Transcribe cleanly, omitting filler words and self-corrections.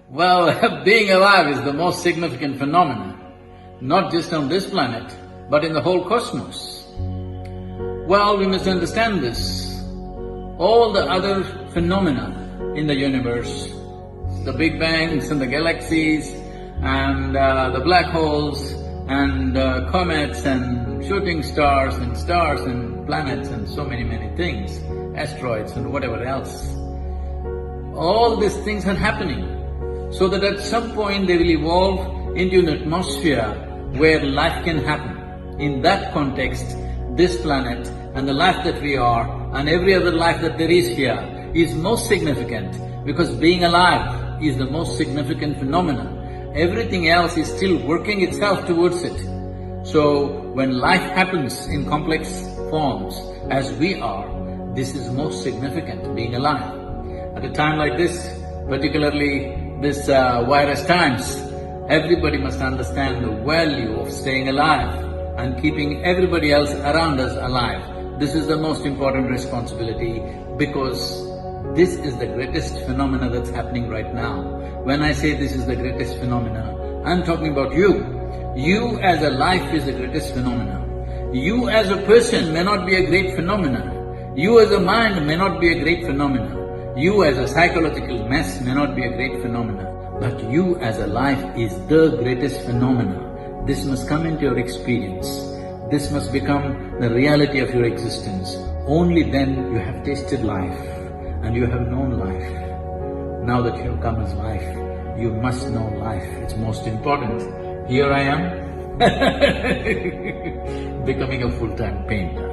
Well, being alive is the most significant phenomenon, not just on this planet, but in the whole cosmos. Well, we must understand this. All the other phenomena in the universe, the Big Bangs and the galaxies and the black holes and comets and shooting stars and planets and so many things, asteroids and whatever else. All these things are happening so that at some point they will evolve into an atmosphere where life can happen. In that context, this planet and the life that we are and every other life that there is here is most significant because being alive is the most significant phenomenon. Everything else is still working itself towards it. So, when life happens in complex forms as we are, this is most significant, being alive. At a time like this, particularly this virus times, everybody must understand the value of staying alive and keeping everybody else around us alive. This is the most important responsibility because this is the greatest phenomena that's happening right now. When I say this is the greatest phenomena, I'm talking about you. You as a life is the greatest phenomena. You as a person may not be a great phenomena. You as a mind may not be a great phenomena. You as a psychological mess may not be a great phenomena. But you as a life is the greatest phenomena. This must come into your experience. This must become the reality of your existence. Only then you have tasted life and you have known life. Now that you have come as life, you must know life. It's most important. Here I am, becoming a full-time painter.